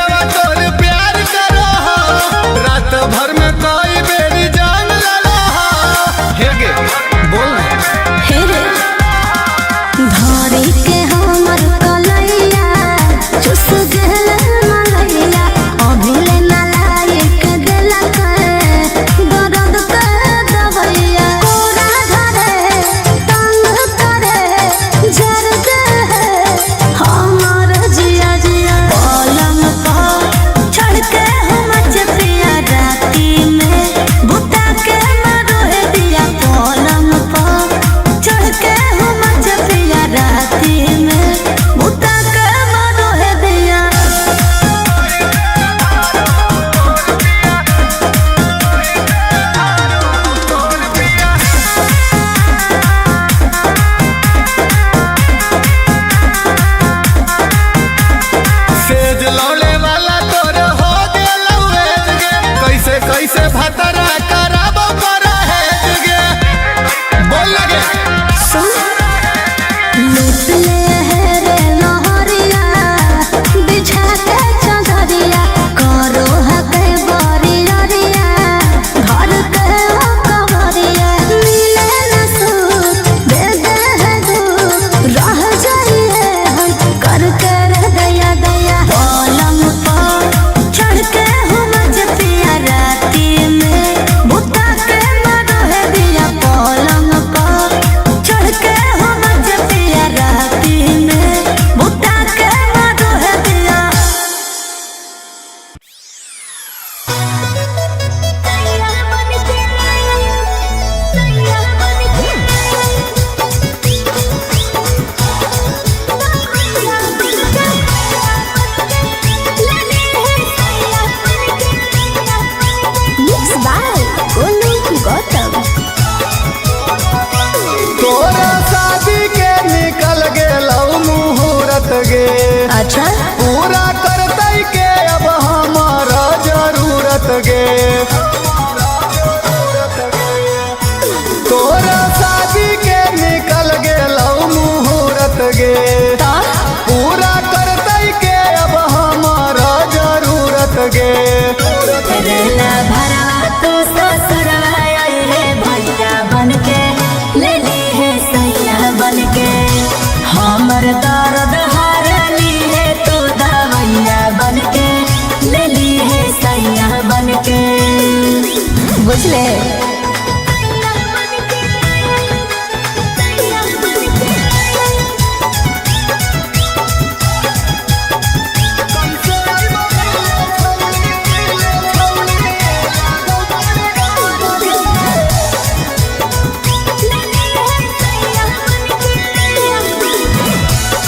दिलवा तोर प्यार करो रात भर में कोई बेरी जान लगा हे गे बोल हे रे धरी के हमर कलैया चुस गेल मलैया अभिले ना लायक देला के दर्द के दवैया कोरा धरे तंग करे जर दे हमर जिया जिया पलंग पर चढ़ के हम चपिया राती में बुता के मरोहे दिया पलंग पर चढ़ के हम चपिया राती में बुता के मरोहे दिया सेज लौले वाला तोर हो गेल वेज गे कैसे कैसे भतरा कराबो करा है गे बोल लगे लूट ले है रे लहरिया बिछा के चदरिया करो हके बरियरिया घर के हो कवरिया मिले न सुख दे दे है दुख रह जाइए हम करके रे दया दया पलंग पर चढ़ के हम जपिया राती में बुता के मरोहे दिया पलंग पर चढ़ के हम जपिया राती में बुता के मरोहे दिया Mixed by Golu Gautam. तोरा शादी के निकल गेलौ मुहूर्त गे अच्छा पूरा करतै के अब हमारा जरूरत गे तोरा शादी के निकल गेलौ मुहूर्त गे पूरा करतै के अब हमारा जरूरत गे रेला भरा तो ससुरा आए भैया बनके ले ली है सैया बनके हमर दर्द हारली है तो दवैया बनके ले ली है सैया बनके बुझले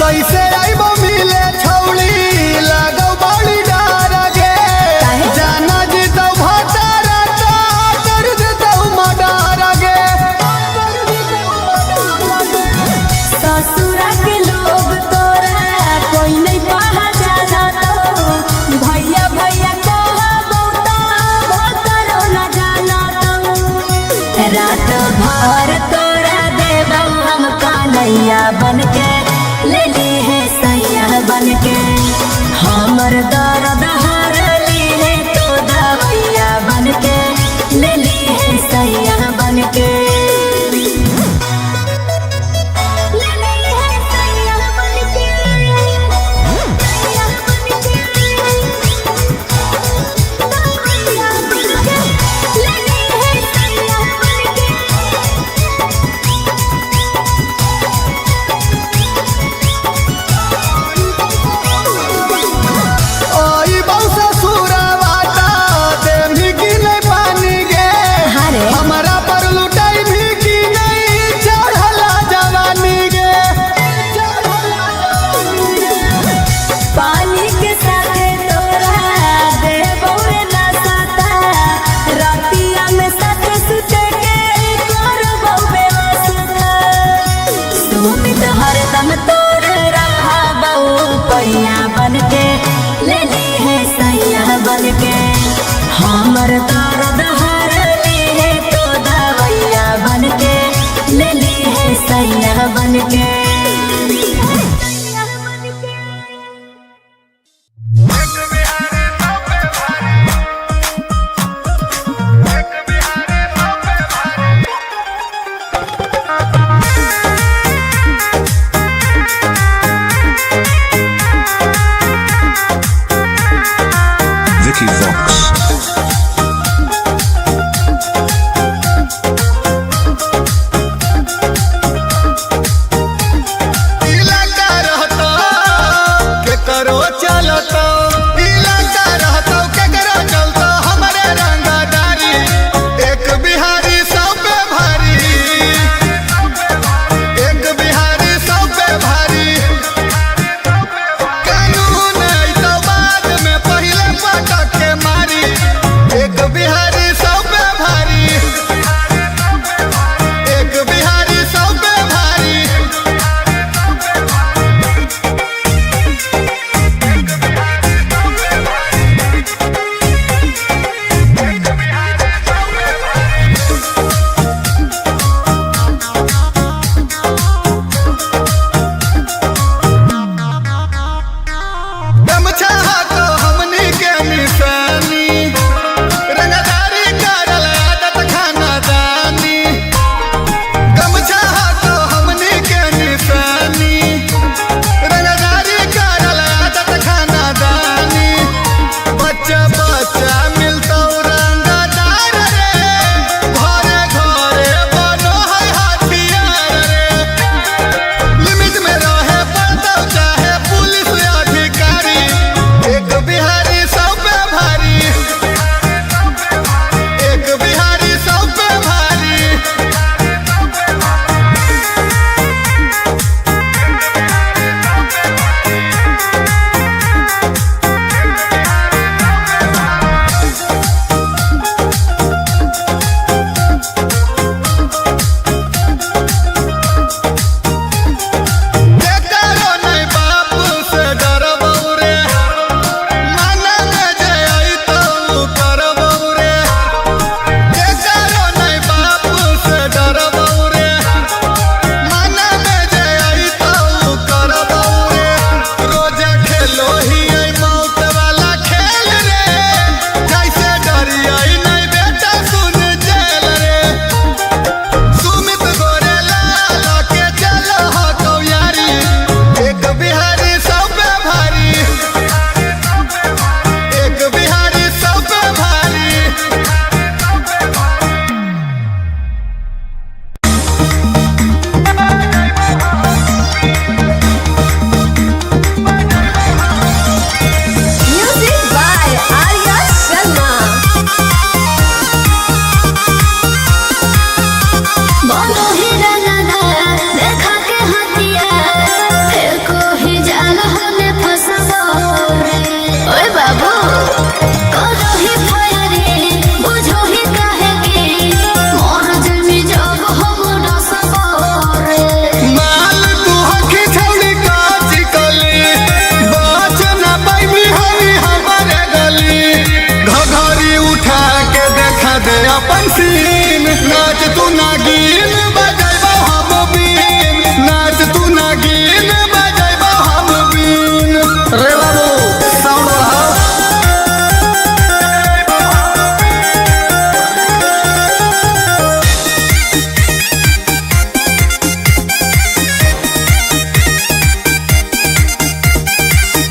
कैसे आइबो मिले छौली लगौ बड़ी डर गे जाना जीतौ भतारा तो कर देतौ मडर गे ससुरा के लोग तोरा कोई नहीं पहचाना तो भैया भैया कहबो तो भतरो न जाना तो रात भर तोरा देबौ हम कन्हैया बनके ले ली है सैया बनके हमर दर्द हारली है तो दवैया बनके ले ली है सैया बनके करो ही फयरे बुझो ही काहे के मोर जमी जब हम डसबरे माल तू हकी छौड़ी काची कली बाच ना पाइबी हमी हमारे गली घघरी उठा के देखा दे अपन सीन नाच तू नागिन बजाइबा हम बीन नाच तू नागिन बजाइबा हम बीन रे बाबू साउंड बढ़ाओ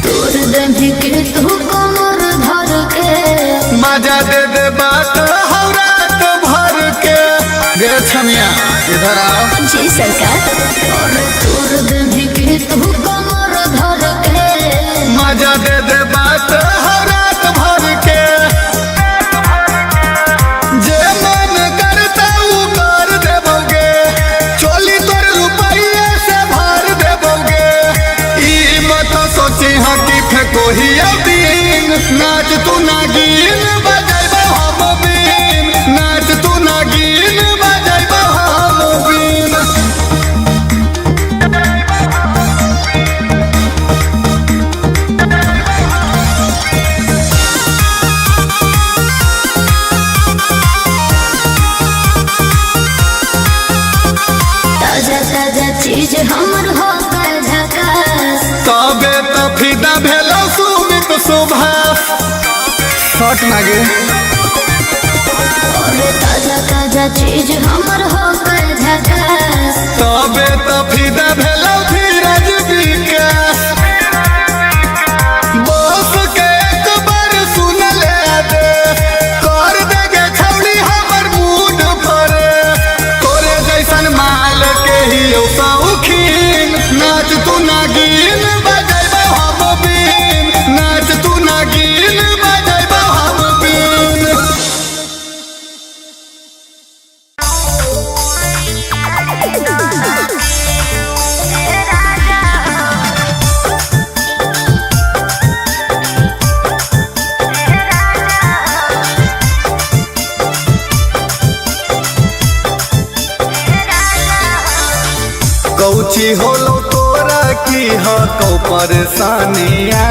तोर दही के तू कमर धर के मजा दे दे बात हो रात भर के गे छमिया इधर आओ जी सरकार और तोर दही के तू कमर धर के मजा दे दे बात हो रात भर के जे मन करता ऊ कर देबोगे चोली तोर रुपये से भर देबोगे ई मत सोची हाँ कि फेंको ही दिन नाच तू नागिन बजाइबा हम बीन नाच तू नागिन बजाइबा हम बीन ताजा ताजा चीज हमर हो गल झकास तबे तो फिदा भेलो सुमित सुभाष शॉट नागे और ताजा ताजा चीज हमर हो गल झकास तबे तो फिदा भेलो धीरज विकास बस के एक बार सुन ले दे कर देगे छौड़ी हमर मूड पर तोरे जैसन माल के ही शौकीन नाच तू नागिन बजाइबा हम बीन नाच तू नागिन बजाइबा हम बीन कौची होलो तोरा की हो कौ परेशानिया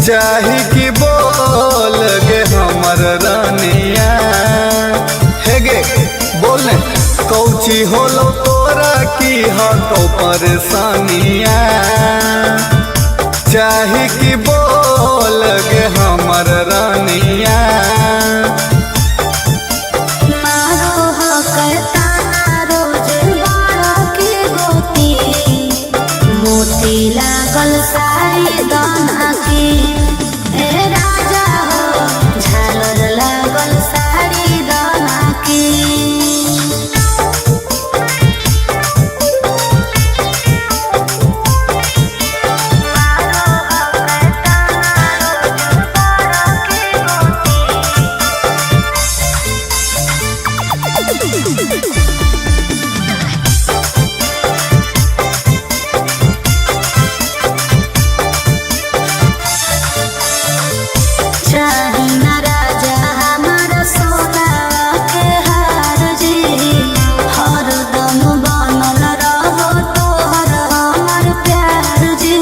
चाही कि बोल गे हमर रानिया हे गे बोलने कौची होलो तोरा की हो कौ परेशानिया चाही कि बोल गे हमर रानिया मारो हो करताना रोज बाड़ा के गोती मोती लागल सारी दाना की ए राजा हो झालर लागल सारी दाना की चाही ना राजा हमारा सोना के हार जी हरदम बनल रहो तोहर हमर प्यार जी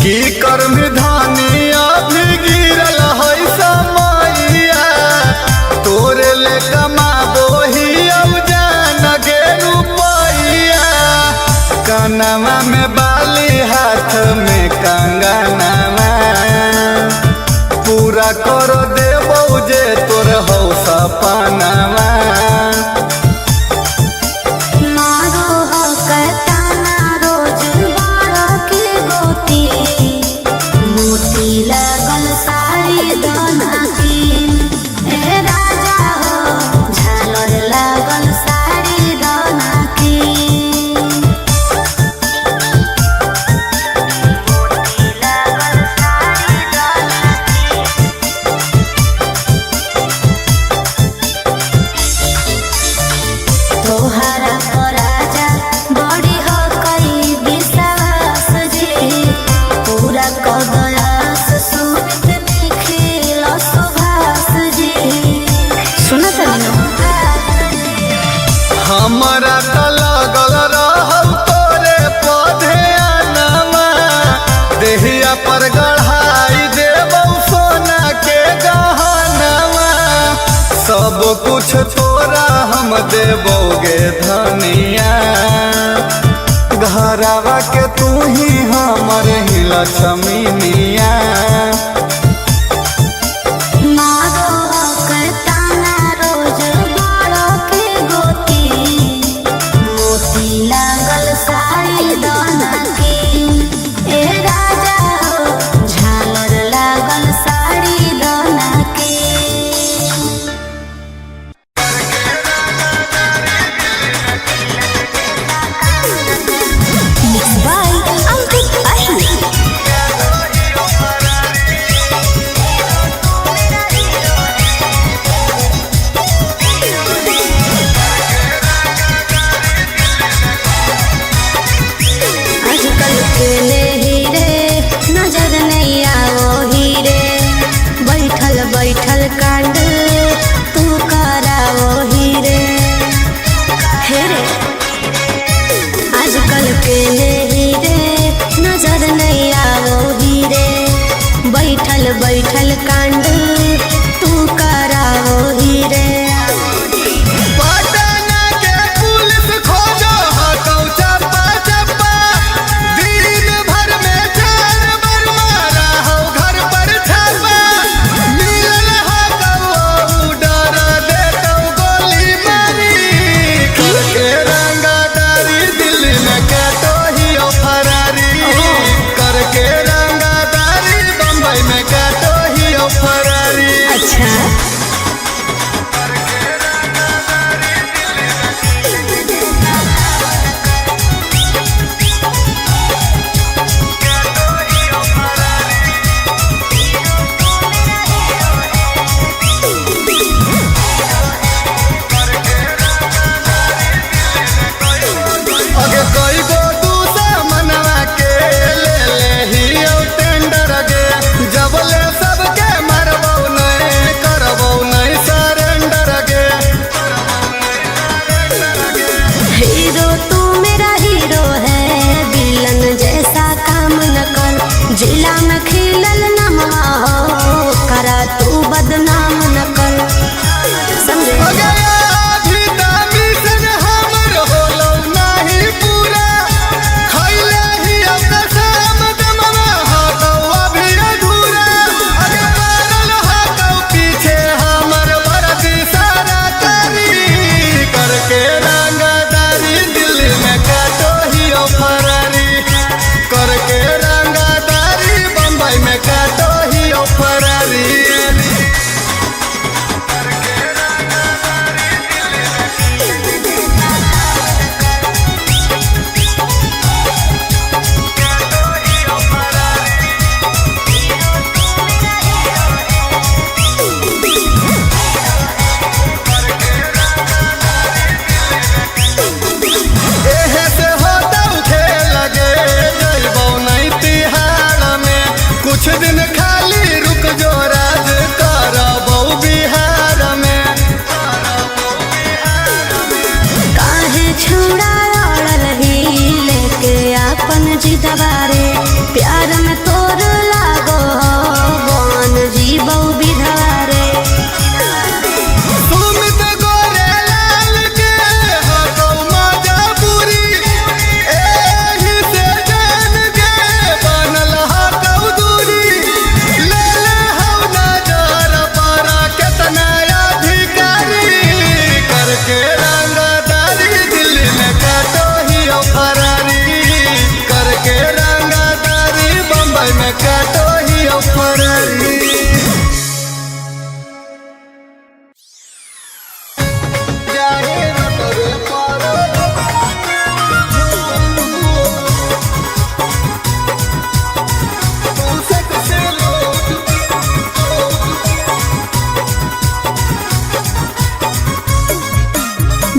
की कर्म धानिया भी गिरल है समैया तोरे ले कमाबो ही अब जान गे रुपैया कनवा में बाली हाथ में कंगनवा पूरा कर देबो जे तोर हौ सपनवा मारो हो करताना रोज बाड़ा के गोती मोती लागल सारी दाना की ए राजा हो झालर लागल सारी दाना की मोती लागल सारी दाना की कुछ तोरा हम देबोगे धनिया, घरवा के तू ही हमर ही लक्ष्मीनिया। बैठल कांड तू कराओ हीरे हेरे, आजकल के हीरे नजर नहीं आओ हीरे, बैठल बैठल कांड तू कराओ हीरे। जिला में खिलल नमवा हो करा तू बदनाम न कर, समझे? कुछ दिन खाली रुक जो राज करबौ बिहार में, काहे छुड़ा लड़ल ही लेके अपन जिदवारे, प्यार में तोर लागो बन जीबौ बिधारे।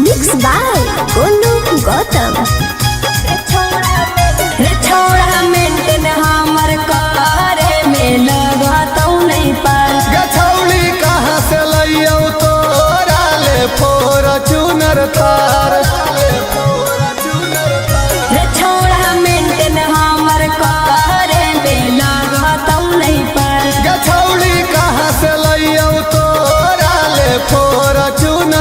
Mixed by Gonu Gautam। रे छोड़ा मेंटेन हमर करे में लगातौ नहीं पार, गछौली कहाँ से लइयौ तोरा ले फॉर्च्यूनर तार। रे छोड़ा मेंटेन हमर करे में लगातौ नहीं पार, गछौली कहाँ से लइयौ तोरा ले फॉर्च्यूनर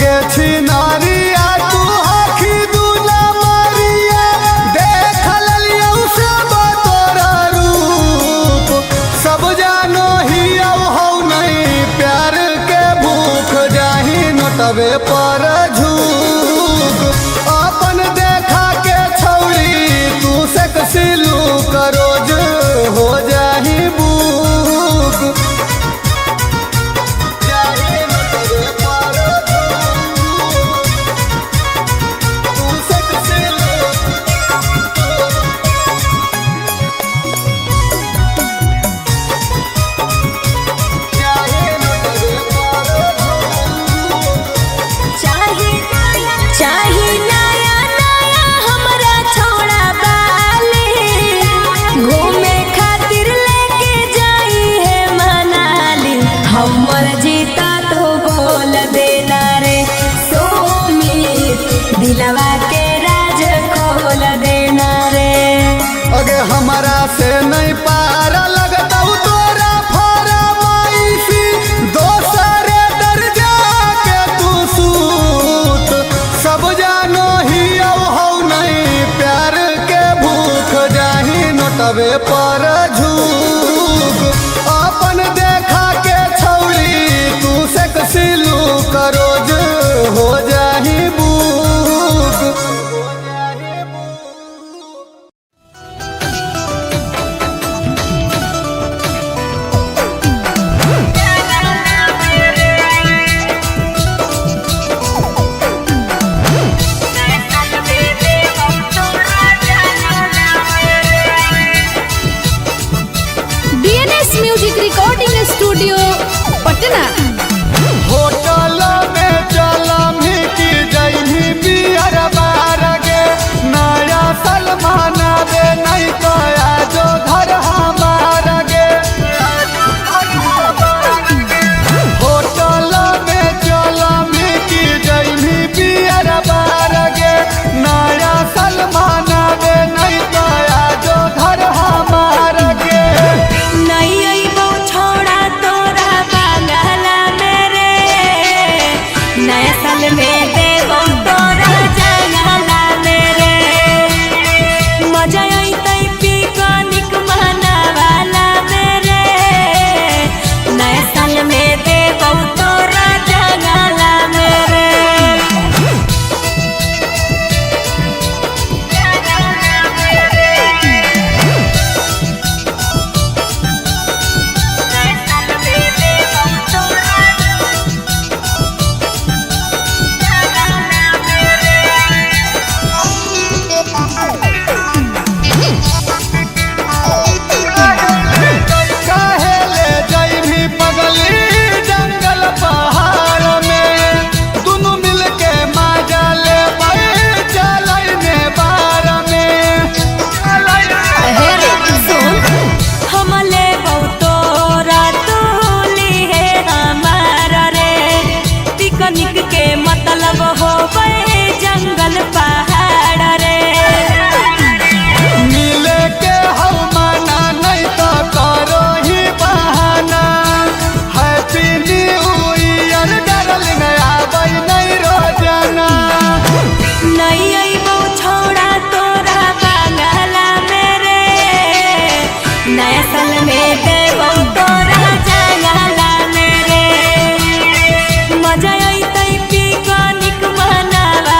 गे छिनारिया तू आखी दूना मारिया देख लिया सब तोरा रूप सब जानो ही हो नहीं प्यार के भूख जाही नोटबे पर झूक अपन देखा के छौरी तू से कसिलू करोज हो जाही बुक जाही नोटबे पर झूक तू से कसिलू जाही नोटबे पर झूक चाही नया नया हमरा छोड़ा बाली घूमे खातिर लेके जाई है मनाली हमर जीता तो बोल देना रे सुमित दिलवा के राज खोल देना रे अगे हमारा से नहीं पार लगता तोरा फरमाइशी दोसरे दर्जा के तू सूत सब जानो ही हो नहीं प्यार के भूख जाही नोटबे पर झूक अपन देखा के छौरी तू से कसिलू करोज हो जाही book DNS music recording studio Patna hotel में चलम की जैनी बियर बार गे नया सलमान दे नहीं तो जो घर हमार गे होटल में चलम की जैनी बियर बार गे नया सलमान दे नहीं तो जो घर हमार गे नहीं अइबो छोड़ा तोरा पागला मेरे नया साल में देबो तोरा जंगला मेरे मजा अइतै पिकनिक मनावाला मेरे नया साल में देबो तोरा जंगला मेरे काहे ले जइभी पगली जंगल पहाड़ में दुनू मिलके मजा ले चलै ने बार में हम लेबो तोरा तोली है हमारा रे पिकनिक के मतलब होबै जंगल पहाड़ रे मिले के हौ माना नहीं तो करो ही बहाना हैप्पी न्यू ईयर डार्लिंग आबै नहीं रोजाना नहीं अइबो छोड़ा तोरा पागला मेरे नया साल में देबो तोरा जंगला मेरे मजा अइतै पिकनिक मनावा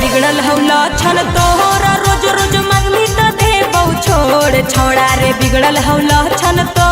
बिगड़ल हौ लक्षण तोहरा रोज रोज मांगनी त देबौ छोड़ छौड़ा रे बिगड़ल हौ लक्षण तो